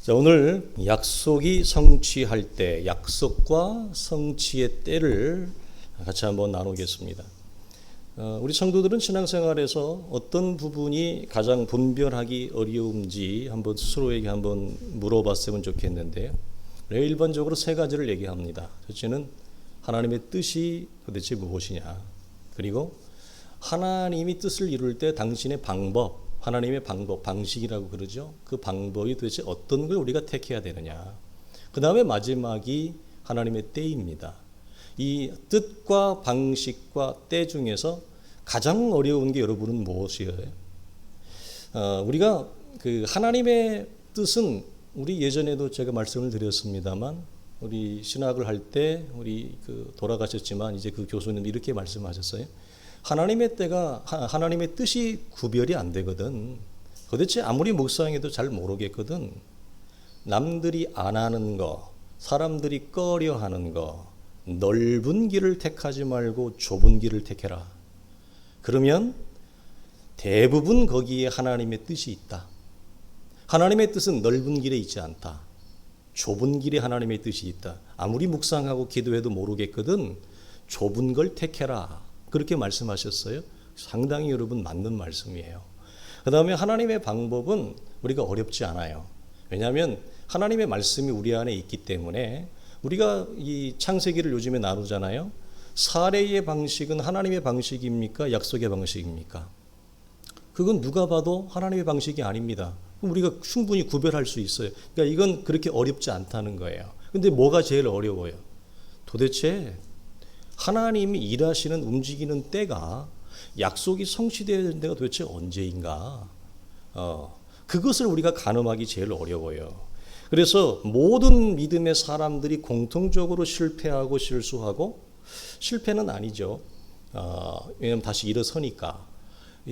자, 오늘 약속이 성취할 때, 약속과 성취의 때를 같이 한번 나누겠습니다. 우리 성도들은 신앙생활에서 어떤 부분이 가장 분별하기 어려운지 한번 스스로에게 한번 물어봤으면 좋겠는데요. 일반적으로 세 가지를 얘기합니다. 첫째는 하나님의 뜻이 도대체 무엇이냐, 그리고 하나님이 뜻을 이룰 때 당신의 방법, 하나님의 방법, 방식이라고 그러죠. 그 방법이 도대체 어떤 걸 우리가 택해야 되느냐. 그 다음에 마지막이 하나님의 때입니다. 이 뜻과 방식과 때 중에서 가장 어려운 게 여러분은 무엇이에요? 우리가 그 하나님의 뜻은 우리 예전에도 제가 말씀을 드렸습니다만, 우리 신학을 할 때 우리 돌아가셨지만 이제 그 교수님이 이렇게 말씀하셨어요. 하나님의 때가, 하나님의 뜻이 구별이 안 되거든. 도대체 아무리 묵상해도 잘 모르겠거든. 남들이 안 하는 거, 사람들이 꺼려 하는 거, 넓은 길을 택하지 말고 좁은 길을 택해라. 그러면 대부분 거기에 하나님의 뜻이 있다. 하나님의 뜻은 넓은 길에 있지 않다. 좁은 길에 하나님의 뜻이 있다. 아무리 묵상하고 기도해도 모르겠거든. 좁은 걸 택해라. 그렇게 말씀하셨어요. 상당히 여러분 맞는 말씀이에요. 그 다음에 하나님의 방법은 우리가 어렵지 않아요. 왜냐하면 하나님의 말씀이 우리 안에 있기 때문에, 우리가 이 창세기를 요즘에 나누잖아요. 사례의 방식은 하나님의 방식입니까? 약속의 방식입니까? 그건 누가 봐도 하나님의 방식이 아닙니다. 그럼 우리가 충분히 구별할 수 있어요. 그러니까 이건 그렇게 어렵지 않다는 거예요. 근데 뭐가 제일 어려워요? 도대체 하나님이 일하시는, 움직이는 때가, 약속이 성취되어야 되는 때가 도대체 언제인가? 그것을 우리가 가늠하기 제일 어려워요. 그래서 모든 믿음의 사람들이 공통적으로 실패하고 실수하고, 실패는 아니죠. 왜냐하면 다시 일어서니까.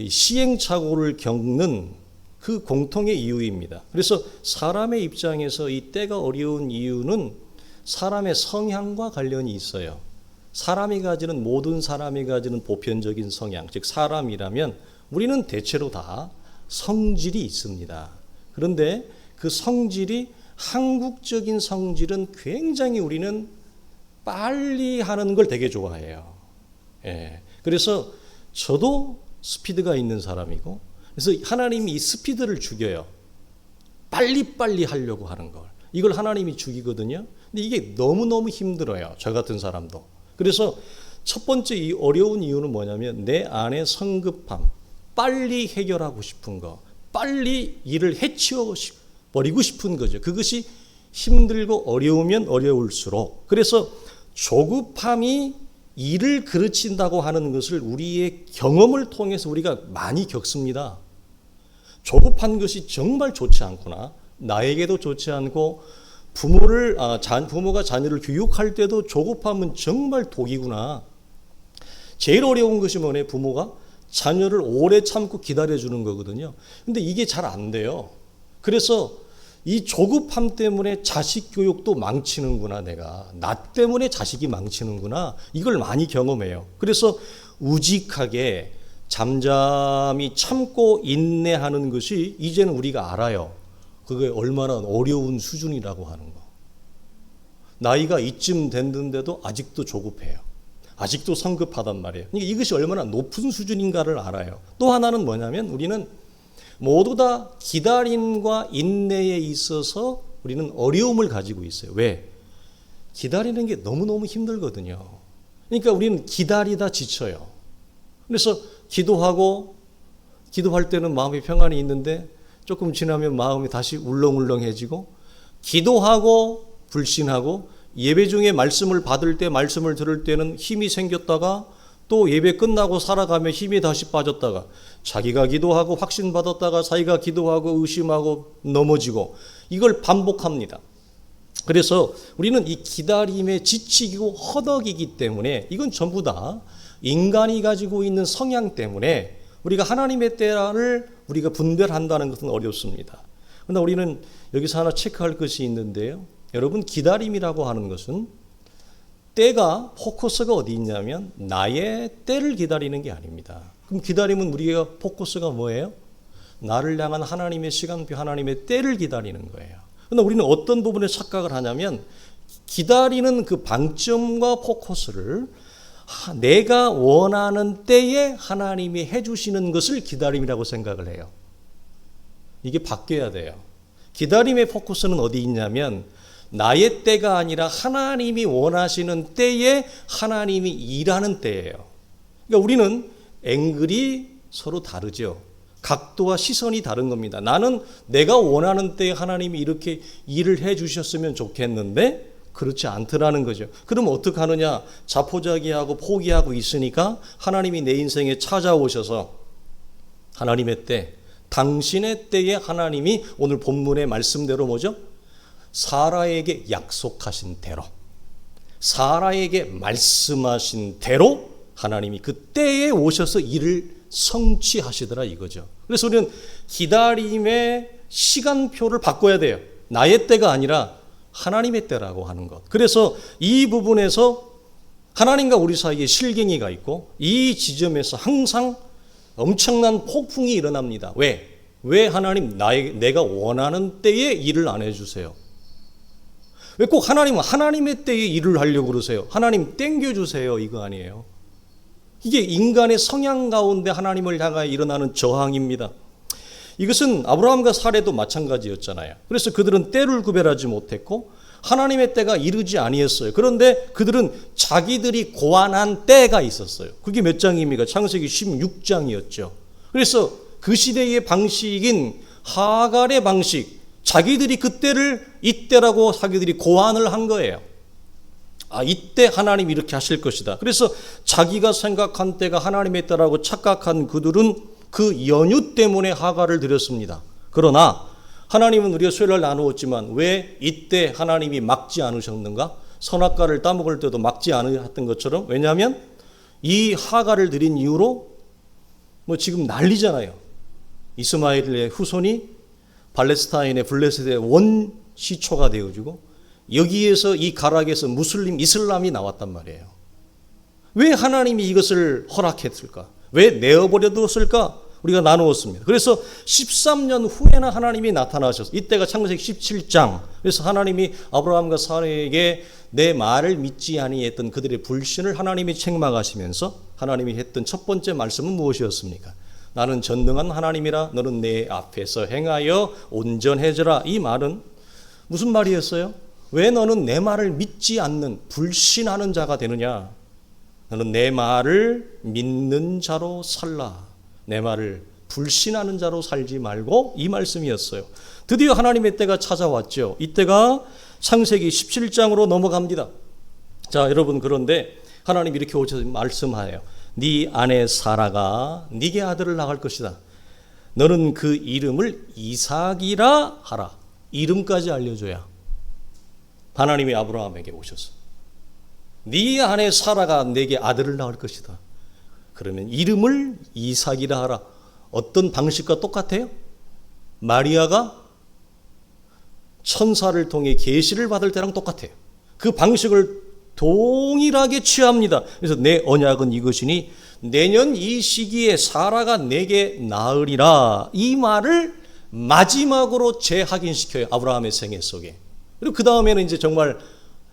시행착오를 겪는 그 공통의 이유입니다. 그래서 사람의 입장에서 이 때가 어려운 이유는 사람의 성향과 관련이 있어요. 모든 사람이 가지는 보편적인 성향, 즉 사람이라면 우리는 대체로 다 성질이 있습니다. 그런데 그 성질이, 한국적인 성질은 굉장히 우리는 빨리 하는 걸 되게 좋아해요. 그래서 저도 스피드가 있는 사람이고, 그래서 하나님이 이 스피드를 죽여요. 빨리빨리 하려고 하는 걸. 이걸 하나님이 죽이거든요. 근데 이게 너무너무 힘들어요. 저 같은 사람도. 그래서 첫 번째 이 어려운 이유는 뭐냐면, 내 안에 성급함, 빨리 해결하고 싶은 거, 빨리 일을 해치워버리고 싶은 거죠. 그것이 힘들고 어려우면 어려울수록, 그래서 조급함이 일을 그르친다고 하는 것을 우리의 경험을 통해서 우리가 많이 겪습니다. 조급한 것이 정말 좋지 않구나. 나에게도 좋지 않고, 부모가 자녀를 교육할 때도 조급함은 정말 독이구나. 제일 어려운 것이 뭐냐? 부모가 자녀를 오래 참고 기다려주는 거거든요. 근데 이게 잘 안 돼요. 그래서 이 조급함 때문에 자식 교육도 망치는구나, 나 때문에 자식이 망치는구나. 이걸 많이 경험해요. 그래서 우직하게 잠잠히 참고 인내하는 것이 이제는 우리가 알아요. 그게 얼마나 어려운 수준이라고 하는 거. 나이가 이쯤 됐는데도 아직도 조급해요. 아직도 성급하단 말이에요. 그러니까 이것이 얼마나 높은 수준인가를 알아요. 또 하나는 뭐냐면, 우리는 모두 다 기다림과 인내에 있어서 우리는 어려움을 가지고 있어요. 왜? 기다리는 게 너무너무 힘들거든요. 그러니까 우리는 기다리다 지쳐요. 그래서 기도할 때는 마음이 평안이 있는데 조금 지나면 마음이 다시 울렁울렁해지고, 기도하고 불신하고, 예배 중에 말씀을 받을 때, 말씀을 들을 때는 힘이 생겼다가, 또 예배 끝나고 살아가면 힘이 다시 빠졌다가, 자기가 기도하고 확신받았다가 자기가 기도하고 의심하고 넘어지고, 이걸 반복합니다. 그래서 우리는 이 기다림에 지치고 허덕이기 때문에, 이건 전부 다 인간이 가지고 있는 성향 때문에 우리가 하나님의 때를 우리가 분별한다는 것은 어렵습니다. 그러나 우리는 여기서 하나 체크할 것이 있는데요. 여러분, 기다림이라고 하는 것은 때가, 포커스가 어디 있냐면 나의 때를 기다리는 게 아닙니다. 그럼 기다림은 우리가 포커스가 뭐예요? 나를 향한 하나님의 시간표, 하나님의 때를 기다리는 거예요. 그런데 우리는 어떤 부분에 착각을 하냐면 기다리는 그 방점과 포커스를 내가 원하는 때에 하나님이 해주시는 것을 기다림이라고 생각을 해요. 이게 바뀌어야 돼요. 기다림의 포커스는 어디 있냐면 나의 때가 아니라 하나님이 원하시는 때에 하나님이 일하는 때예요. 그러니까 우리는 앵글이 서로 다르죠. 각도와 시선이 다른 겁니다. 나는 내가 원하는 때에 하나님이 이렇게 일을 해 주셨으면 좋겠는데 그렇지 않더라는 거죠. 그럼 어떻게 하느냐? 자포자기하고 포기하고 있으니까 하나님이 내 인생에 찾아오셔서 하나님의 때, 당신의 때에 하나님이 오늘 본문의 말씀대로 뭐죠? 사라에게 약속하신 대로, 사라에게 말씀하신 대로 하나님이 그 때에 오셔서 일을 성취하시더라 이거죠. 그래서 우리는 기다림의 시간표를 바꿔야 돼요. 나의 때가 아니라 하나님의 때라고 하는 것. 그래서 이 부분에서 하나님과 우리 사이에 실갱이가 있고 이 지점에서 항상 엄청난 폭풍이 일어납니다. 왜 하나님 내가 원하는 때에 일을 안 해주세요? 왜 꼭 하나님은 하나님의 때에 일을 하려고 그러세요? 하나님 땡겨주세요 이거 아니에요. 이게 인간의 성향 가운데 하나님을 향하여 일어나는 저항입니다. 이것은 아브라함과 사례도 마찬가지였잖아요. 그래서 그들은 때를 구별하지 못했고 하나님의 때가 이르지 아니했어요. 그런데 그들은 자기들이 고안한 때가 있었어요. 그게 몇 장입니까? 창세기 16장이었죠. 그래서 그 시대의 방식인 하갈의 방식, 자기들이 그때를 이때라고 자기들이 고안을 한 거예요. 이때 하나님 이렇게 하실 것이다. 그래서 자기가 생각한 때가 하나님의 때라고 착각한 그들은 그 연유 때문에 하갈을 드렸습니다. 그러나 하나님은 우리가 수요일날 나누었지만 왜 이때 하나님이 막지 않으셨는가? 선악과를 따먹을 때도 막지 않았던 것처럼. 왜냐하면 이 하갈을 드린 이후로 지금 난리잖아요. 이스마엘의 후손이 팔레스타인의 블레셋의 원시초가 되어지고 여기에서 이 가락에서 이슬람이 나왔단 말이에요. 왜 하나님이 이것을 허락했을까? 왜 내어버려뒀을까? 우리가 나누었습니다. 그래서 13년 후에나 하나님이 나타나셨어요. 이때가 창세기 17장. 그래서 하나님이 아브라함과 사라에게 내 말을 믿지 아니했던 그들의 불신을 하나님이 책망하시면서 하나님이 했던 첫 번째 말씀은 무엇이었습니까? 나는 전능한 하나님이라 너는 내 앞에서 행하여 온전해져라. 이 말은 무슨 말이었어요? 왜 너는 내 말을 믿지 않는 불신하는 자가 되느냐? 너는 내 말을 믿는 자로 살라. 내 말을 불신하는 자로 살지 말고, 이 말씀이었어요. 드디어 하나님의 때가 찾아왔죠. 이때가 창세기 17장으로 넘어갑니다. 자, 여러분, 그런데 하나님 이렇게 오셔서 말씀하여요. 네 아내 사라가 네게 아들을 낳을 것이다. 너는 그 이름을 이삭이라 하라. 이름까지 알려줘야 하나님이 아브라함에게 오셔서 네 아내 사라가 내게 아들을 낳을 것이다. 그러면 이름을 이삭이라 하라. 어떤 방식과 똑같아요? 마리아가 천사를 통해 계시를 받을 때랑 똑같아요. 그 방식을 동일하게 취합니다. 그래서 내 언약은 이것이니 내년 이 시기에 사라가 내게 낳으리라. 이 말을 마지막으로 재확인시켜요. 아브라함의 생애 속에. 그리고 그 다음에는 이제 정말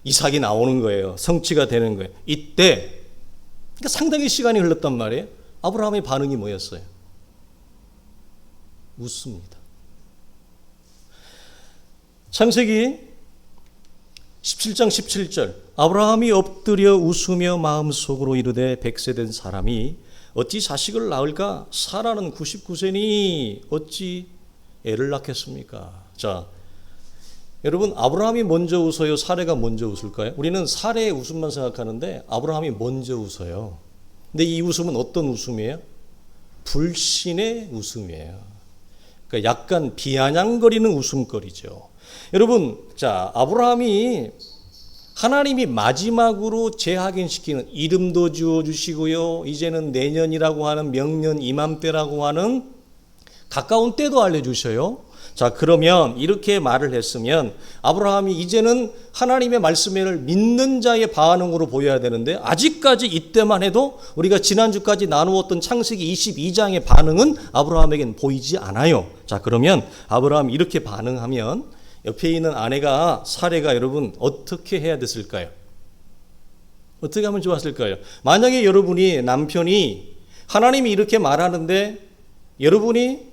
이삭이 나오는 거예요. 성취가 되는 거예요. 이때 그러니까 상당히 시간이 흘렀단 말이에요. 아브라함의 반응이 뭐였어요? 웃습니다. 창세기 17장 17절 아브라함이 엎드려 웃으며 마음속으로 이르되 100세 된 사람이 어찌 자식을 낳을까? 사라는 99세니 어찌 애를 낳겠습니까? 자, 여러분, 아브라함이 먼저 웃어요? 사례가 먼저 웃을까요? 우리는 사례의 웃음만 생각하는데 아브라함이 먼저 웃어요. 근데 이 웃음은 어떤 웃음이에요? 불신의 웃음이에요. 그러니까 약간 비아냥거리는 웃음거리죠. 여러분, 자, 아브라함이 하나님이 마지막으로 재확인시키는 이름도 지어주시고요. 이제는 내년이라고 하는 명년 이맘때라고 하는 가까운 때도 알려주셔요. 자, 그러면 이렇게 말을 했으면 아브라함이 이제는 하나님의 말씀을 믿는 자의 반응으로 보여야 되는데 아직까지 이때만 해도 우리가 지난주까지 나누었던 창세기 22장의 반응은 아브라함에겐 보이지 않아요. 자, 그러면 아브라함이 이렇게 반응하면 옆에 있는 아내가 사례가 여러분 어떻게 해야 됐을까요? 어떻게 하면 좋았을까요? 만약에 여러분이 남편이 하나님이 이렇게 말하는데 여러분이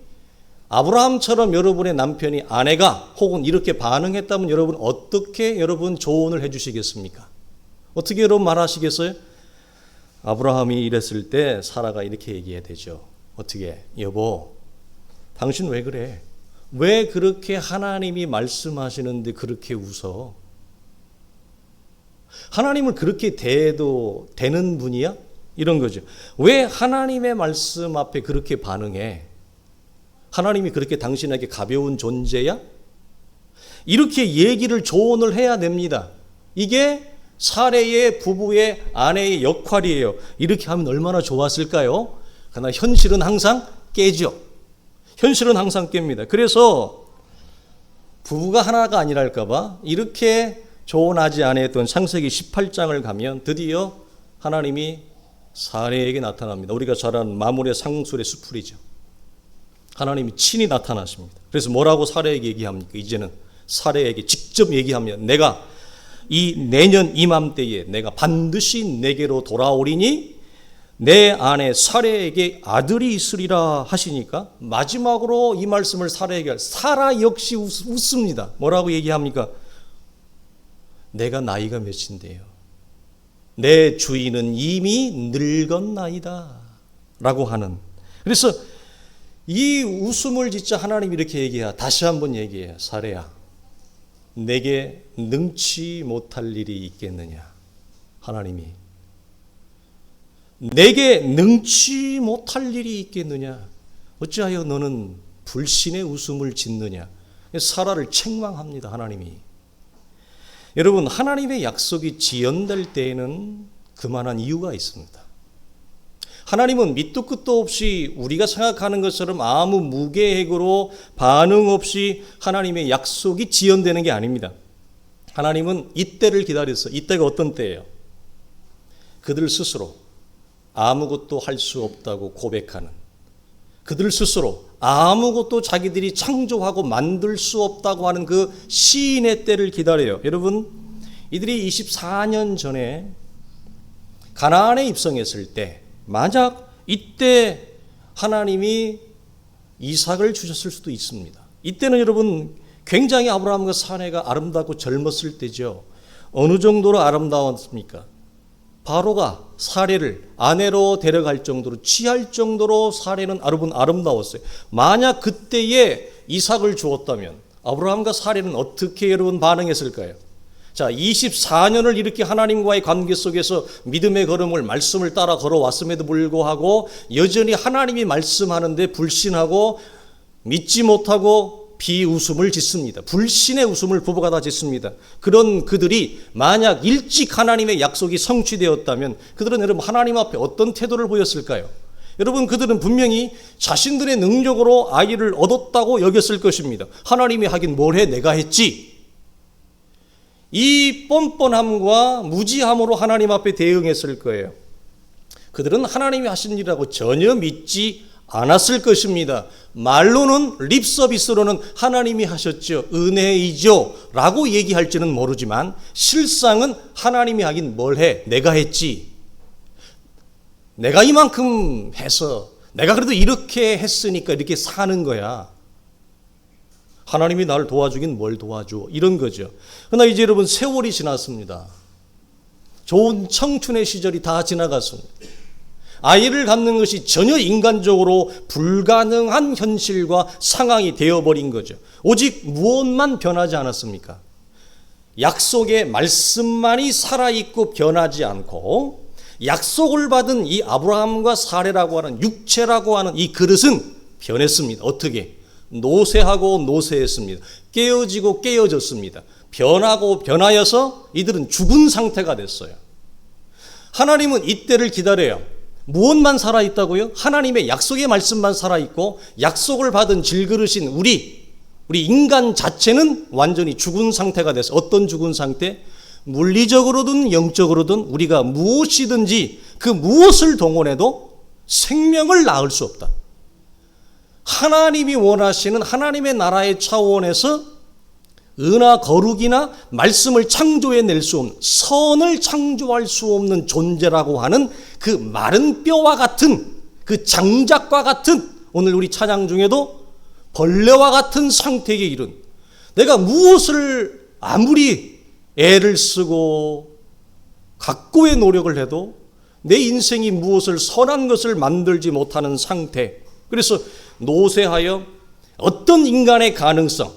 아브라함처럼 여러분의 남편이 아내가 혹은 이렇게 반응했다면 여러분 어떻게 여러분 조언을 해 주시겠습니까? 어떻게 여러분 말하시겠어요? 아브라함이 이랬을 때 사라가 이렇게 얘기해야 되죠. 어떻게? 여보, 당신 왜 그래? 왜 그렇게 하나님이 말씀하시는데 그렇게 웃어? 하나님을 그렇게 대해도 되는 분이야? 이런 거죠. 왜 하나님의 말씀 앞에 그렇게 반응해? 하나님이 그렇게 당신에게 가벼운 존재야? 이렇게 얘기를 조언을 해야 됩니다. 이게 사례의 부부의 아내의 역할이에요. 이렇게 하면 얼마나 좋았을까요? 그러나 현실은 항상 깨죠. 현실은 항상 깹니다. 그래서 부부가 하나가 아니랄까봐 이렇게 조언하지 않았던 창세기 18장을 가면 드디어 하나님이 사례에게 나타납니다. 우리가 잘 아는 마물의 상술의 수풀이죠. 하나님이 친히 나타나십니다. 그래서 뭐라고 사례에게 얘기합니까? 이제는 사례에게 직접 얘기하면 내가 이 내년 이맘때에 내가 반드시 내게로 돌아오리니 내 아내 사례에게 아들이 있으리라 하시니까 마지막으로 이 말씀을 사례에게 사라 역시 웃습니다. 뭐라고 얘기합니까? 내가 나이가 몇인데요. 내 주인은 이미 늙었나이다 라고 하는. 그래서 이 웃음을 진짜 하나님 이렇게 얘기해요. 다시 한번 얘기해요. 사례야, 내게 능치 못할 일이 있겠느냐? 하나님이 내게 능치 못할 일이 있겠느냐? 어찌하여 너는 불신의 웃음을 짓느냐? 사라를 책망합니다. 하나님이. 여러분, 하나님의 약속이 지연될 때에는 그만한 이유가 있습니다. 하나님은 밑도 끝도 없이 우리가 생각하는 것처럼 아무 무계획으로 반응 없이 하나님의 약속이 지연되는 게 아닙니다. 하나님은 이때를 기다렸어요. 이때가 어떤 때예요? 그들 스스로 아무것도 할 수 없다고 고백하는, 그들 스스로 아무것도 자기들이 창조하고 만들 수 없다고 하는 그 시인의 때를 기다려요. 여러분, 이들이 24년 전에 가나안에 입성했을 때 만약 이때 하나님이 이삭을 주셨을 수도 있습니다. 이때는 여러분 굉장히 아브라함과 사례가 아름답고 젊었을 때죠. 어느 정도로 아름다웠습니까? 바로가 사례를 아내로 데려갈 정도로 취할 정도로 사례는 아름다웠어요. 만약 그때에 이삭을 주었다면 아브라함과 사례는 어떻게 여러분 반응했을까요? 자, 24년을 이렇게 하나님과의 관계 속에서 믿음의 걸음을 말씀을 따라 걸어왔음에도 불구하고 여전히 하나님이 말씀하는데 불신하고 믿지 못하고 비웃음을 짓습니다. 불신의 웃음을 부부가 다 짓습니다. 그런 그들이 만약 일찍 하나님의 약속이 성취되었다면 그들은 여러분 하나님 앞에 어떤 태도를 보였을까요? 여러분, 그들은 분명히 자신들의 능력으로 아이를 얻었다고 여겼을 것입니다. 하나님이 하긴 뭘 해? 내가 했지. 이 뻔뻔함과 무지함으로 하나님 앞에 대응했을 거예요. 그들은 하나님이 하신 일이라고 전혀 믿지 않았을 것입니다. 말로는 립서비스로는 하나님이 하셨죠, 은혜이죠 라고 얘기할지는 모르지만 실상은 하나님이 하긴 뭘 해? 내가 했지. 내가 이만큼 해서 내가 그래도 이렇게 했으니까 이렇게 사는 거야. 하나님이 나를 도와주긴 뭘 도와줘, 이런 거죠. 그러나 이제 여러분 세월이 지났습니다. 좋은 청춘의 시절이 다 지나갔습니다. 아이를 갖는 것이 전혀 인간적으로 불가능한 현실과 상황이 되어버린 거죠. 오직 무엇만 변하지 않았습니까? 약속의 말씀만이 살아있고 변하지 않고 약속을 받은 이 아브라함과 사례라고 하는 육체라고 하는 이 그릇은 변했습니다. 어떻게? 노쇠하고 노쇠했습니다. 깨어지고 깨어졌습니다. 변하고 변하여서 이들은 죽은 상태가 됐어요. 하나님은 이때를 기다려요. 무엇만 살아있다고요? 하나님의 약속의 말씀만 살아있고 약속을 받은 질그릇인 우리 인간 자체는 완전히 죽은 상태가 됐어요. 어떤 죽은 상태? 물리적으로든 영적으로든 우리가 무엇이든지 그 무엇을 동원해도 생명을 낳을 수 없다. 하나님이 원하시는 하나님의 나라의 차원에서 은하 거룩이나 말씀을 창조해낼 수 없는, 선을 창조할 수 없는 존재라고 하는 그 마른 뼈와 같은, 그 장작과 같은, 오늘 우리 찬양 중에도 벌레와 같은 상태에 이른, 내가 무엇을 아무리 애를 쓰고 각고의 노력을 해도 내 인생이 무엇을 선한 것을 만들지 못하는 상태. 그래서 노쇠하여 어떤 인간의 가능성,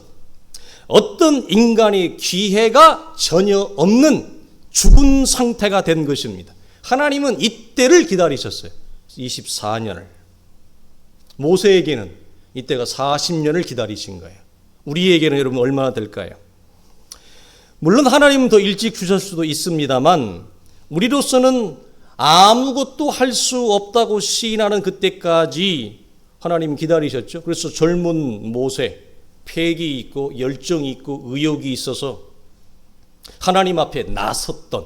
어떤 인간의 기회가 전혀 없는 죽은 상태가 된 것입니다. 하나님은 이때를 기다리셨어요. 24년을. 모세에게는 이때가 40년을 기다리신 거예요. 우리에게는 여러분 얼마나 될까요? 물론 하나님은 더 일찍 주실 수도 있습니다만 우리로서는 아무것도 할 수 없다고 시인하는 그때까지 하나님 기다리셨죠. 그래서 젊은 모세, 패기 있고 열정이 있고 의욕이 있어서 하나님 앞에 나섰던,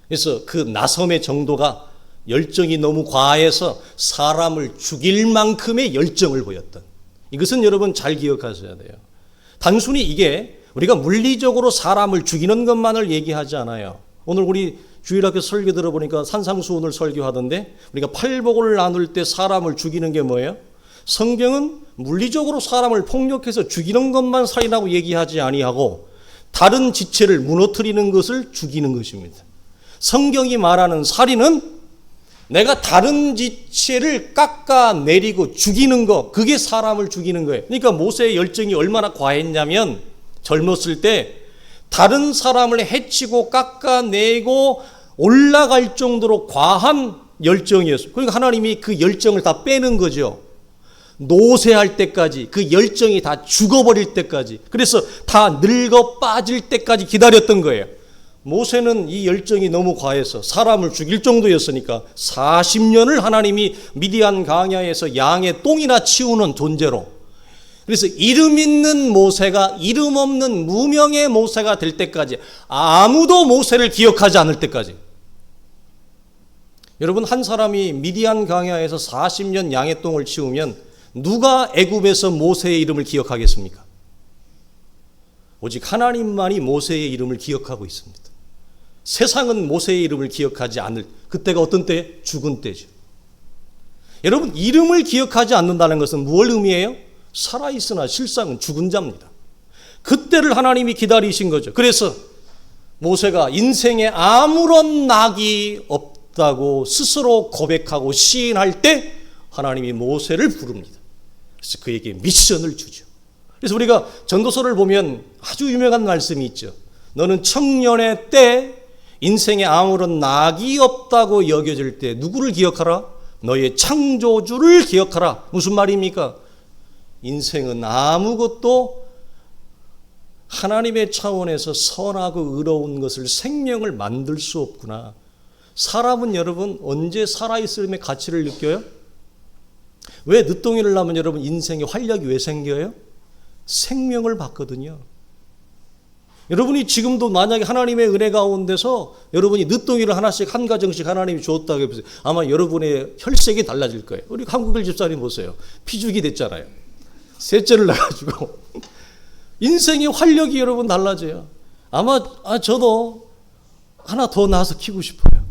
그래서 그 나섬의 정도가 열정이 너무 과해서 사람을 죽일 만큼의 열정을 보였던, 이것은 여러분 잘 기억하셔야 돼요. 단순히 이게 우리가 물리적으로 사람을 죽이는 것만을 얘기하지 않아요. 오늘 우리 주일학교 설교 들어보니까 산상수 오늘 설교하던데 우리가 팔복을 나눌 때 사람을 죽이는 게 뭐예요? 성경은 물리적으로 사람을 폭력해서 죽이는 것만 살인하고 얘기하지 아니하고 다른 지체를 무너뜨리는 것을 죽이는 것입니다. 성경이 말하는 살인은 내가 다른 지체를 깎아내리고 죽이는 것, 그게 사람을 죽이는 거예요. 그러니까 모세의 열정이 얼마나 과했냐면 젊었을 때 다른 사람을 해치고 깎아내고 올라갈 정도로 과한 열정이었어요. 그러니까 하나님이 그 열정을 다 빼는 거죠. 노쇠할 때까지, 그 열정이 다 죽어버릴 때까지, 그래서 다 늙어 빠질 때까지 기다렸던 거예요. 모세는 이 열정이 너무 과해서 사람을 죽일 정도였으니까 40년을 하나님이 미디안 광야에서 양의 똥이나 치우는 존재로, 그래서 이름 있는 모세가 이름 없는 무명의 모세가 될 때까지, 아무도 모세를 기억하지 않을 때까지. 여러분, 한 사람이 미디안 광야에서 40년 양의 똥을 치우면 누가 애굽에서 모세의 이름을 기억하겠습니까? 오직 하나님만이 모세의 이름을 기억하고 있습니다. 세상은 모세의 이름을 기억하지 않을, 그때가 어떤 때? 죽은 때죠. 여러분, 이름을 기억하지 않는다는 것은 무엇을 의미해요? 살아있으나 실상은 죽은 자입니다. 그때를 하나님이 기다리신 거죠. 그래서 모세가 인생에 아무런 낙이 없다고 스스로 고백하고 시인할 때 하나님이 모세를 부릅니다. 그래서 그에게 미션을 주죠. 그래서 우리가 전도서를 보면 아주 유명한 말씀이 있죠. 너는 청년의 때 인생에 아무런 낙이 없다고 여겨질 때 누구를 기억하라? 너의 창조주를 기억하라. 무슨 말입니까? 인생은 아무것도 하나님의 차원에서 선하고 의로운 것을, 생명을 만들 수 없구나. 사람은 여러분 언제 살아있음의 가치를 느껴요? 왜 늦동이를 나면 여러분 인생의 활력이 왜 생겨요? 생명을 받거든요. 여러분이 지금도 만약에 하나님의 은혜 가운데서 여러분이 늦동이를 하나씩 한 가정씩 하나님이 주었다고 해보세요. 아마 여러분의 혈색이 달라질 거예요. 우리 한국일 집사님 보세요. 피죽이 됐잖아요. 셋째를 낳아가지고 인생의 활력이 여러분 달라져요. 아마 저도 하나 더 낳아서 키우고 싶어요.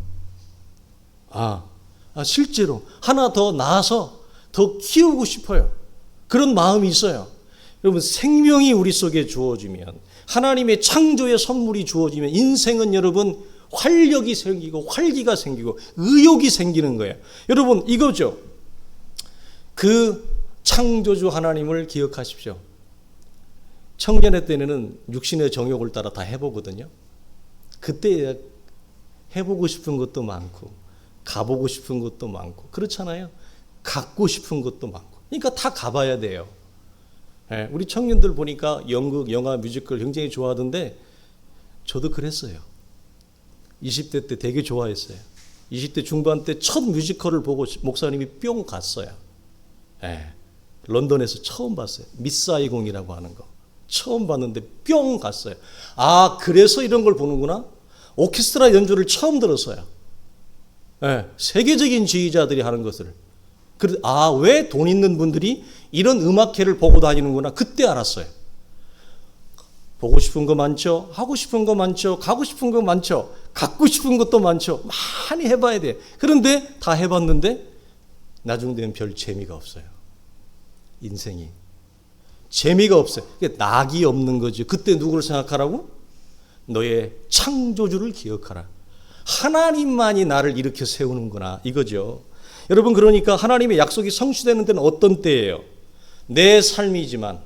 실제로 하나 더 낳아서 더 키우고 싶어요. 그런 마음이 있어요. 여러분, 생명이 우리 속에 주어지면, 하나님의 창조의 선물이 주어지면 인생은 여러분 활력이 생기고 활기가 생기고 의욕이 생기는 거예요. 여러분, 이거죠. 그 창조주 하나님을 기억하십시오. 청년의 때는 육신의 정욕을 따라 다 해보거든요. 그때 해보고 싶은 것도 많고 가보고 싶은 것도 많고 그렇잖아요. 갖고 싶은 것도 많고, 그러니까 다 가봐야 돼요. 우리 청년들 보니까 연극, 영화, 뮤지컬 굉장히 좋아하던데 저도 그랬어요. 20대 때 되게 좋아했어요. 20대 중반 때 첫 뮤지컬을 보고 목사님이 뿅 갔어요. 런던에서 처음 봤어요. 미사이공이라고 하는 거 처음 봤는데 뿅 갔어요. 그래서 이런 걸 보는구나. 오케스트라 연주를 처음 들었어요. 세계적인 지휘자들이 하는 것을. 왜 돈 있는 분들이 이런 음악회를 보고 다니는구나. 그때 알았어요. 보고 싶은 거 많죠. 하고 싶은 거 많죠. 가고 싶은 거 많죠. 갖고 싶은 것도 많죠. 많이 해봐야 돼. 그런데 다 해봤는데 나중 되면 별 재미가 없어요. 인생이. 재미가 없어요. 낙이 없는 거지. 그때 누구를 생각하라고? 너의 창조주를 기억하라. 하나님만이 나를 일으켜 세우는구나. 이거죠. 여러분, 그러니까 하나님의 약속이 성취되는 때는 어떤 때예요? 내 삶이지만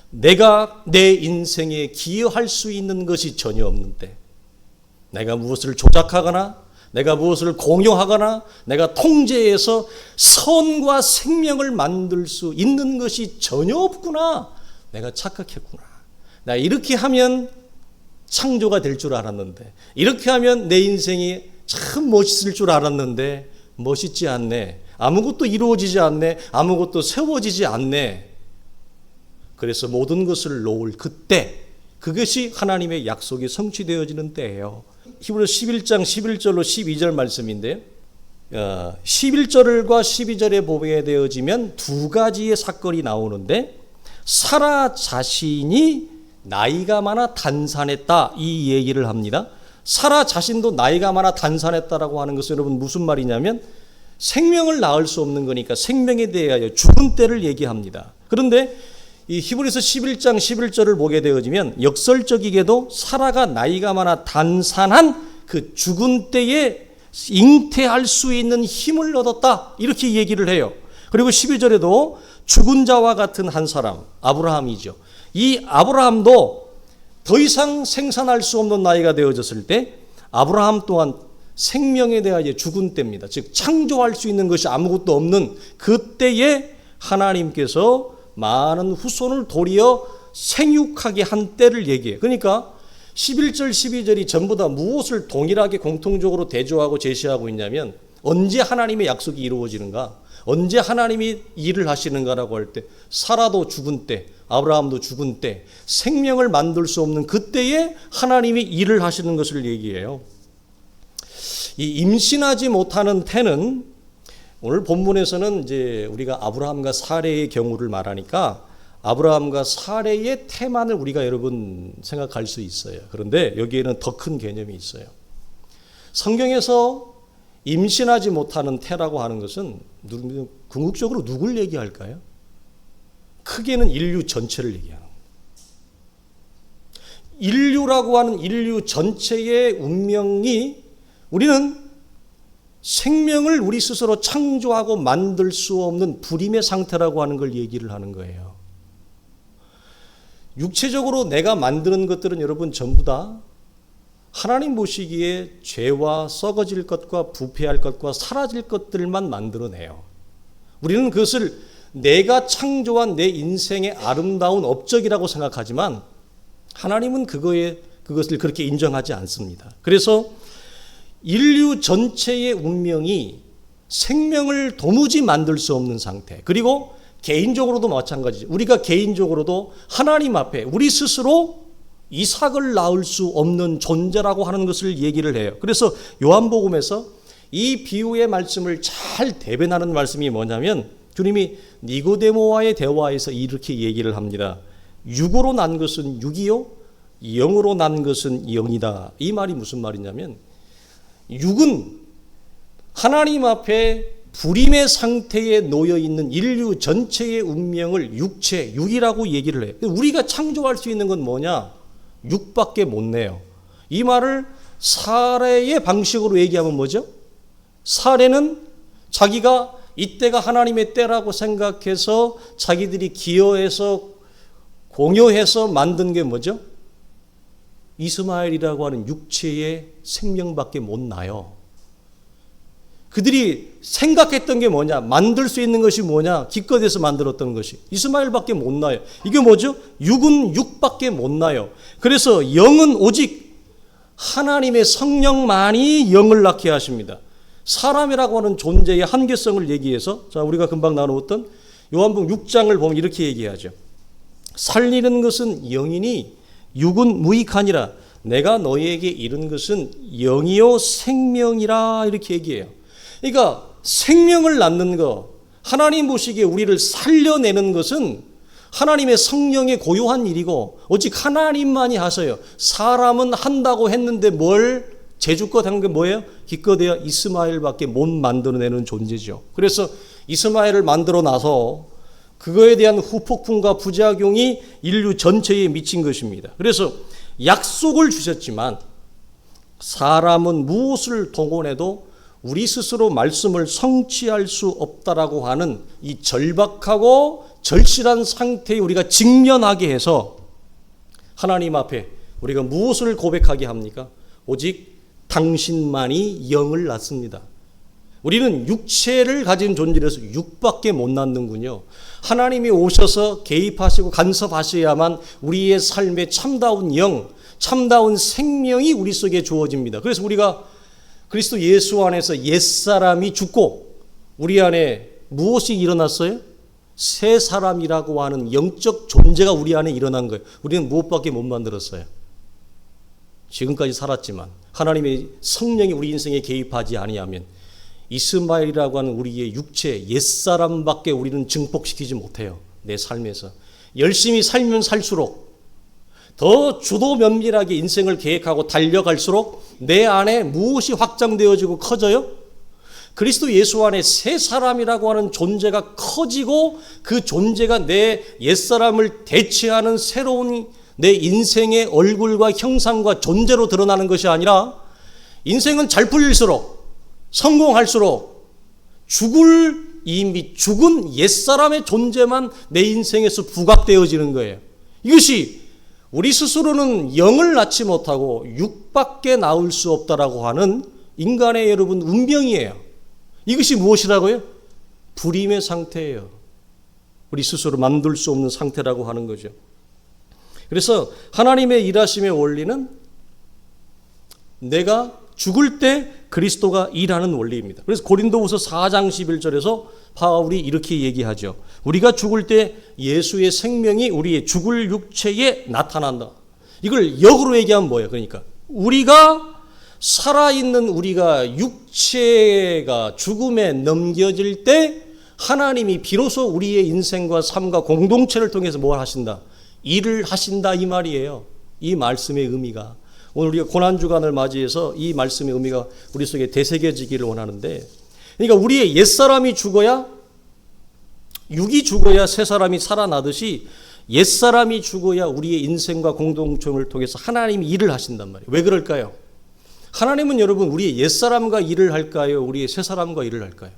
내가 내 인생에 기여할 수 있는 것이 전혀 없는 때, 내가 무엇을 조작하거나 내가 무엇을 공유하거나 내가 통제해서 선과 생명을 만들 수 있는 것이 전혀 없구나. 내가 착각했구나. 나 이렇게 하면 창조가 될 줄 알았는데, 이렇게 하면 내 인생이 참 멋있을 줄 알았는데 멋있지 않네. 아무것도 이루어지지 않네. 아무것도 세워지지 않네. 그래서 모든 것을 놓을 그때, 그것이 하나님의 약속이 성취되어지는 때예요. 히브리서 11장 11절로 12절 말씀인데요. 11절과 12절에 보게 되어지면 두 가지의 사건이 나오는데, 사라 자신이 나이가 많아 단산했다, 이 얘기를 합니다. 사라 자신도 나이가 많아 단산했다라고 하는 것은 여러분 무슨 말이냐면 생명을 낳을 수 없는 거니까 생명에 대하여 죽은 때를 얘기합니다. 그런데 이 히브리서 11장 11절을 보게 되어지면 역설적이게도 사라가 나이가 많아 단산한 그 죽은 때에 잉태할 수 있는 힘을 얻었다, 이렇게 얘기를 해요. 그리고 12절에도 죽은 자와 같은 한 사람, 아브라함이죠. 이 아브라함도 더 이상 생산할 수 없는 나이가 되어졌을 때 아브라함 또한 생명에 대하여 죽은 때입니다. 즉 창조할 수 있는 것이 아무것도 없는 그때에 하나님께서 많은 후손을 도리어 생육하게 한 때를 얘기해요. 그러니까 11절 12절이 전부 다 무엇을 동일하게 공통적으로 대조하고 제시하고 있냐면, 언제 하나님의 약속이 이루어지는가, 언제 하나님이 일을 하시는가라고 할 때, 사라도 죽은 때, 아브라함도 죽은 때, 생명을 만들 수 없는 그때에 하나님이 일을 하시는 것을 얘기해요. 이 임신하지 못하는 태는, 오늘 본문에서는 이제 우리가 아브라함과 사레의 경우를 말하니까 아브라함과 사레의 태만을 우리가 여러분 생각할 수 있어요. 그런데 여기에는 더 큰 개념이 있어요. 성경에서 임신하지 못하는 태라고 하는 것은 궁극적으로 누굴 얘기할까요? 크게는 인류 전체를 얘기하는 거예요. 인류라고 하는 인류 전체의 운명이, 우리는 생명을 우리 스스로 창조하고 만들 수 없는 불임의 상태라고 하는 걸 얘기를 하는 거예요. 육체적으로 내가 만드는 것들은 여러분 전부 다 하나님 보시기에 죄와 썩어질 것과 부패할 것과 사라질 것들만 만들어내요. 우리는 그것을 내가 창조한 내 인생의 아름다운 업적이라고 생각하지만 하나님은 그것을 그렇게 인정하지 않습니다. 그래서 인류 전체의 운명이 생명을 도무지 만들 수 없는 상태, 그리고 개인적으로도 마찬가지죠. 우리가 개인적으로도 하나님 앞에 우리 스스로 이삭을 낳을 수 없는 존재라고 하는 것을 얘기를 해요. 그래서 요한복음에서 이 비유의 말씀을 잘 대변하는 말씀이 뭐냐면, 주님이 니고데모와의 대화에서 이렇게 얘기를 합니다. 육으로 난 것은 육이요, 영으로 난 것은 영이다. 이 말이 무슨 말이냐면, 육은 하나님 앞에 불임의 상태에 놓여 있는 인류 전체의 운명을 육이라고 얘기를 해요. 우리가 창조할 수 있는 건 뭐냐? 육밖에 못 내요. 이 말을 사례의 방식으로 얘기하면 뭐죠? 사례는 자기가 이때가 하나님의 때라고 생각해서 자기들이 기여해서 공유해서 만든 게 뭐죠? 이스마엘이라고 하는 육체의 생명밖에 못 나요. 그들이 생각했던 게 뭐냐? 만들 수 있는 것이 뭐냐? 기껏해서 만들었던 것이 이스마엘밖에 못 나요. 이게 뭐죠? 육은 육밖에 못 나요. 그래서 영은 오직 하나님의 성령만이 영을 낳게 하십니다. 사람이라고 하는 존재의 한계성을 얘기해서, 자, 우리가 금방 나누었던 요한복음 6장을 보면 이렇게 얘기하죠. 살리는 것은 영이니 육은 무익하니라. 내가 너희에게 이른 것은 영이요 생명이라, 이렇게 얘기해요. 그러니까 생명을 낳는 것, 하나님 보시기에 우리를 살려내는 것은 하나님의 성령의 고유한 일이고 오직 하나님만이 하세요. 사람은 한다고 했는데 뭘 제주껏 한 게 뭐예요? 기껏해야 이스마엘밖에 못 만들어내는 존재죠. 그래서 이스마엘을 만들어 나서 그거에 대한 후폭풍과 부작용이 인류 전체에 미친 것입니다. 그래서 약속을 주셨지만 사람은 무엇을 동원해도 우리 스스로 말씀을 성취할 수 없다라고 하는 이 절박하고 절실한 상태에 우리가 직면하게 해서 하나님 앞에 우리가 무엇을 고백하게 합니까? 오직 당신만이 영을 낳습니다. 우리는 육체를 가진 존재라서 육밖에 못 낳는군요. 하나님이 오셔서 개입하시고 간섭하셔야만 우리의 삶에 참다운 영, 참다운 생명이 우리 속에 주어집니다. 그래서 우리가 그리스도 예수 안에서 옛사람이 죽고 우리 안에 무엇이 일어났어요? 새 사람이라고 하는 영적 존재가 우리 안에 일어난 거예요. 우리는 무엇밖에 못 만들었어요. 지금까지 살았지만 하나님의 성령이 우리 인생에 개입하지 아니하면 이스마엘이라고 하는 우리의 육체 옛사람밖에 우리는 증폭시키지 못해요. 내 삶에서 열심히 살면 살수록 더 주도 면밀하게 인생을 계획하고 달려갈수록 내 안에 무엇이 확장되어지고 커져요? 그리스도 예수 안에 새 사람이라고 하는 존재가 커지고 그 존재가 내 옛사람을 대체하는 새로운 내 인생의 얼굴과 형상과 존재로 드러나는 것이 아니라 인생은 잘 풀릴수록 성공할수록 이미 죽은 옛사람의 존재만 내 인생에서 부각되어지는 거예요. 이것이 우리 스스로는 영을 낳지 못하고 육밖에 낳을 수 없다라고 하는 인간의 여러분 운명이에요. 이것이 무엇이라고요? 불임의 상태예요. 우리 스스로 만들 수 없는 상태라고 하는 거죠. 그래서 하나님의 일하심의 원리는 내가 죽을 때 그리스도가 일하는 원리입니다. 그래서 고린도후서 4장 11절에서 바울이 이렇게 얘기하죠. 우리가 죽을 때 예수의 생명이 우리의 죽을 육체에 나타난다. 이걸 역으로 얘기하면 뭐예요? 그러니까 우리가 살아있는 우리가 육체가 죽음에 넘겨질 때 하나님이 비로소 우리의 인생과 삶과 공동체를 통해서 뭘 하신다? 일을 하신다 이 말이에요. 이 말씀의 의미가 오늘 우리가 고난주간을 맞이해서 이 말씀의 의미가 우리 속에 되새겨지기를 원하는데, 그러니까 우리의 옛사람이 죽어야, 육이 죽어야 새 사람이 살아나듯이 옛사람이 죽어야 우리의 인생과 공동체를 통해서 하나님이 일을 하신단 말이에요. 왜 그럴까요? 하나님은 여러분 우리의 옛사람과 일을 할까요? 우리의 새 사람과 일을 할까요?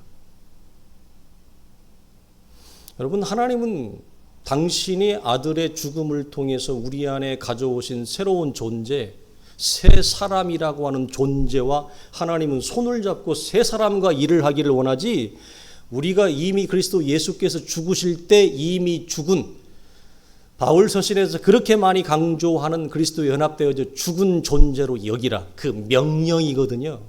여러분, 하나님은 당신이 아들의 죽음을 통해서 우리 안에 가져오신 새로운 존재, 새 사람이라고 하는 존재와 하나님은 손을 잡고 새 사람과 일을 하기를 원하지, 우리가 이미 그리스도 예수께서 죽으실 때 이미 죽은, 바울 서신에서 그렇게 많이 강조하는 그리스도에 연합되어져 죽은 존재로 여기라, 그 명령이거든요.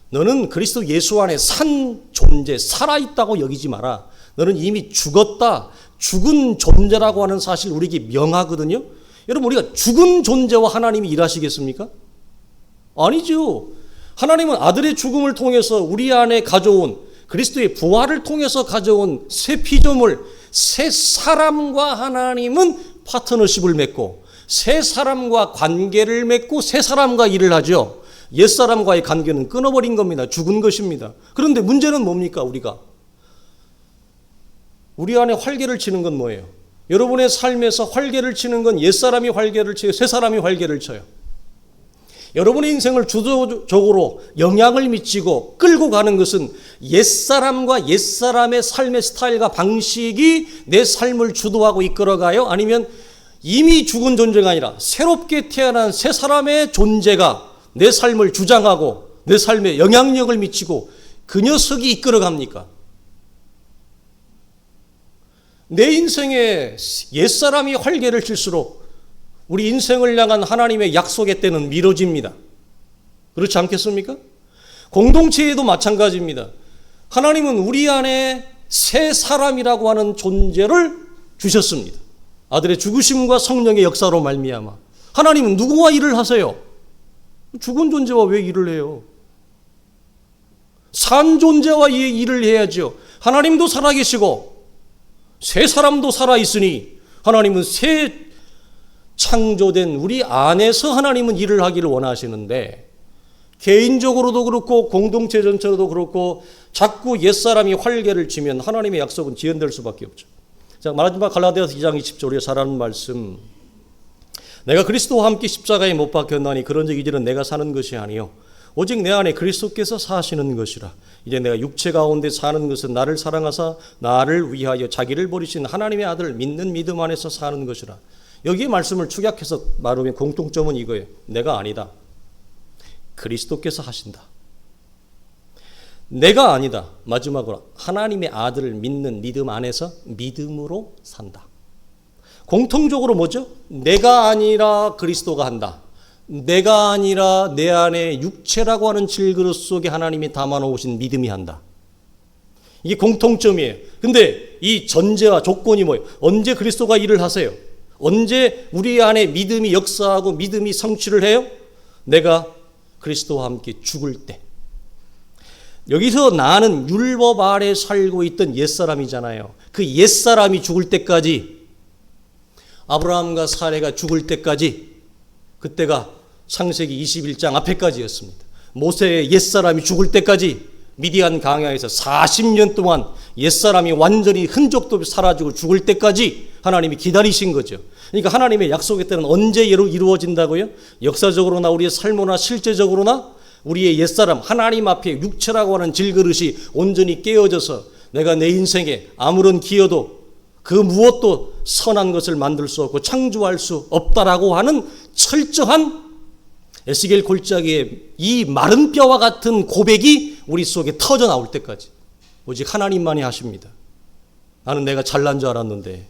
너는 그리스도 예수 안에 산 존재, 살아있다고 여기지 마라. 너는 이미 죽었다, 죽은 존재라고 하는 사실 우리에게 명하거든요. 여러분, 우리가 죽은 존재와 하나님이 일하시겠습니까? 아니죠. 하나님은 아들의 죽음을 통해서 우리 안에 가져온, 그리스도의 부활을 통해서 가져온 새 피조물, 새 사람과 하나님은 파트너십을 맺고 새 사람과 관계를 맺고 새 사람과 일을 하죠. 옛사람과의 관계는 끊어버린 겁니다. 죽은 것입니다. 그런데 문제는 뭡니까? 우리 안에 활개를 치는 건 뭐예요? 여러분의 삶에서 활개를 치는 건 옛사람이 활개를 쳐요? 새 사람이 활개를 쳐요? 여러분의 인생을 주도적으로 영향을 미치고 끌고 가는 것은 옛사람과 옛사람의 삶의 스타일과 방식이 내 삶을 주도하고 이끌어가요? 아니면 이미 죽은 존재가 아니라 새롭게 태어난 새 사람의 존재가 내 삶을 주장하고 내 삶에 영향력을 미치고 그 녀석이 이끌어갑니까? 내 인생에 옛사람이 활개를 칠수록 우리 인생을 향한 하나님의 약속의 때는 미뤄집니다. 그렇지 않겠습니까? 공동체에도 마찬가지입니다. 하나님은 우리 안에 새 사람이라고 하는 존재를 주셨습니다. 아들의 죽으심과 성령의 역사로 말미암아. 하나님은 누구와 일을 하세요? 죽은 존재와 왜 일을 해요? 산 존재와 일을 해야죠. 하나님도 살아계시고 새 사람도 살아있으니 하나님은 새 창조된 우리 안에서 하나님은 일을 하기를 원하시는데, 개인적으로도 그렇고 공동체 전체로도 그렇고 자꾸 옛사람이 활개를 치면 하나님의 약속은 지연될 수밖에 없죠. 자, 마지막 갈라디아서 2장 20절 우리가 잘 아는 말씀. 내가 그리스도와 함께 십자가에 못 박혔나니 그런즉 이제는 내가 사는 것이 아니요 오직 내 안에 그리스도께서 사시는 것이라. 이제 내가 육체 가운데 사는 것은 나를 사랑하사 나를 위하여 자기를 버리신 하나님의 아들을 믿는 믿음 안에서 사는 것이라. 여기에 말씀을 축약해서 말하면 공통점은 이거예요. 내가 아니다. 그리스도께서 하신다. 내가 아니다. 마지막으로 하나님의 아들을 믿는 믿음 안에서 믿음으로 산다. 공통적으로 뭐죠? 내가 아니라 그리스도가 한다. 내가 아니라 내 안에 육체라고 하는 질그릇 속에 하나님이 담아놓으신 믿음이 한다. 이게 공통점이에요. 근데 이 전제와 조건이 뭐예요? 언제 그리스도가 일을 하세요? 언제 우리 안에 믿음이 역사하고 믿음이 성취를 해요? 내가 그리스도와 함께 죽을 때. 여기서 나는 율법 아래 살고 있던 옛사람이잖아요. 그 옛사람이 죽을 때까지, 아브라함과 사레가 죽을 때까지, 그때가 창세기 21장 앞에까지였습니다. 모세의 옛사람이 죽을 때까지 미디안 강야에서 40년 동안 옛사람이 완전히 흔적도 사라지고 죽을 때까지 하나님이 기다리신 거죠. 그러니까 하나님의 약속의 때는 언제 이루어진다고요? 역사적으로나 우리의 삶으로나 실제적으로나 우리의 옛사람 하나님 앞에 육체라고 하는 질그릇이 온전히 깨어져서 내가 내 인생에 아무런 기여도 그 무엇도 선한 것을 만들 수 없고 창조할 수 없다라고 하는 철저한 에스겔 골짜기의 이 마른 뼈와 같은 고백이 우리 속에 터져 나올 때까지 오직 하나님만이 하십니다. 나는 내가 잘난 줄 알았는데,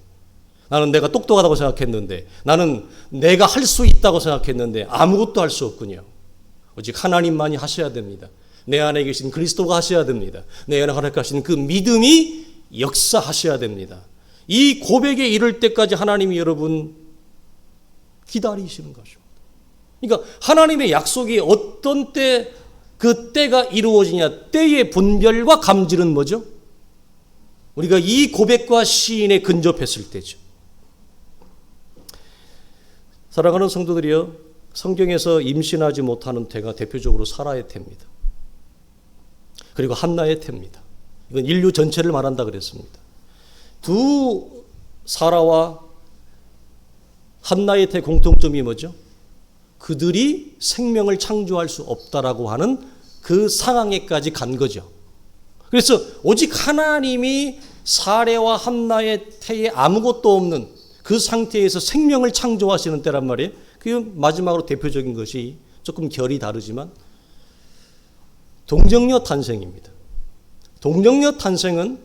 나는 내가 똑똑하다고 생각했는데, 나는 내가 할 수 있다고 생각했는데 아무것도 할 수 없군요. 오직 하나님만이 하셔야 됩니다. 내 안에 계신 그리스도가 하셔야 됩니다. 내 안에 허락하신 그 믿음이 역사하셔야 됩니다. 이 고백에 이를 때까지 하나님이 여러분 기다리시는 것입니다. 그러니까 하나님의 약속이 어떤 때 그 때가 이루어지냐, 때의 분별과 감지는 뭐죠? 우리가 이 고백과 시인에 근접했을 때죠. 사랑하는 성도들이여, 성경에서 임신하지 못하는 태가 대표적으로 사라의 태입니다. 그리고 한나의 태입니다. 이건 인류 전체를 말한다 그랬습니다. 두 사라와 한나의 태 공통점이 뭐죠? 그들이 생명을 창조할 수 없다라고 하는 그 상황에까지 간 거죠. 그래서 오직 하나님이 사레와 한나의 태에 아무것도 없는 그 상태에서 생명을 창조하시는 때란 말이에요. 그 마지막으로 대표적인 것이 조금 결이 다르지만 동정녀 탄생입니다. 동정녀 탄생은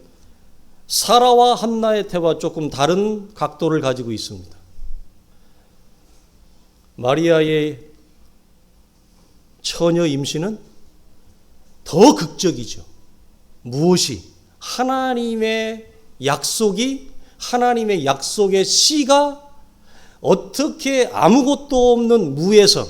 사라와 한나의 태와 조금 다른 각도를 가지고 있습니다. 마리아의 처녀 임신은 더 극적이죠. 무엇이? 하나님의 약속이, 하나님의 약속의 씨가 어떻게 아무것도 없는 무에서,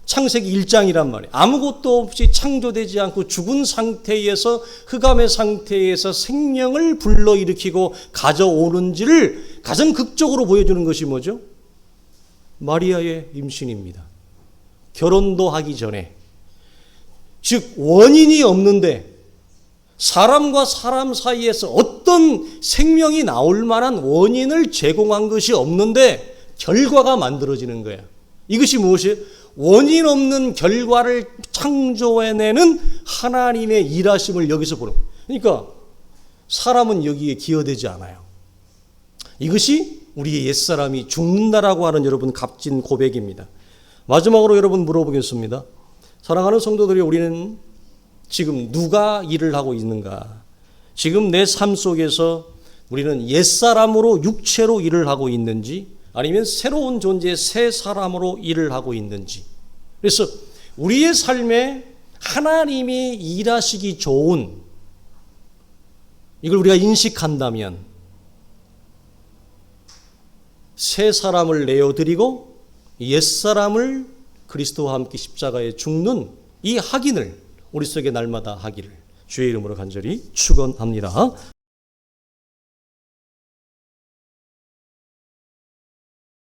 창세기 1장이란 말이에요. 아무것도 없이 창조되지 않고 죽은 상태에서, 흑암의 상태에서 생명을 불러일으키고 가져오는지를 가장 극적으로 보여주는 것이 뭐죠? 마리아의 임신입니다. 결혼도 하기 전에, 즉 원인이 없는데 사람과 사람 사이에서 어떤 생명이 나올 만한 원인을 제공한 것이 없는데 결과가 만들어지는 거야. 이것이 무엇이에요? 원인 없는 결과를 창조해내는 하나님의 일하심을 여기서 보는 거예요. 그러니까 사람은 여기에 기여되지 않아요. 이것이 우리의 옛사람이 죽는다라고 하는 여러분 값진 고백입니다. 마지막으로 여러분 물어보겠습니다. 사랑하는 성도들이, 우리는 지금 누가 일을 하고 있는가? 지금 내 삶 속에서 우리는 옛사람으로 육체로 일을 하고 있는지, 아니면 새로운 존재의 새 사람으로 일을 하고 있는지. 그래서 우리의 삶에 하나님이 일하시기 좋은, 이걸 우리가 인식한다면 새 사람을 내어드리고 옛사람을 그리스도와 함께 십자가에 죽는 이 확인을 우리 속에 날마다 하기를 주의 이름으로 간절히 축원합니다.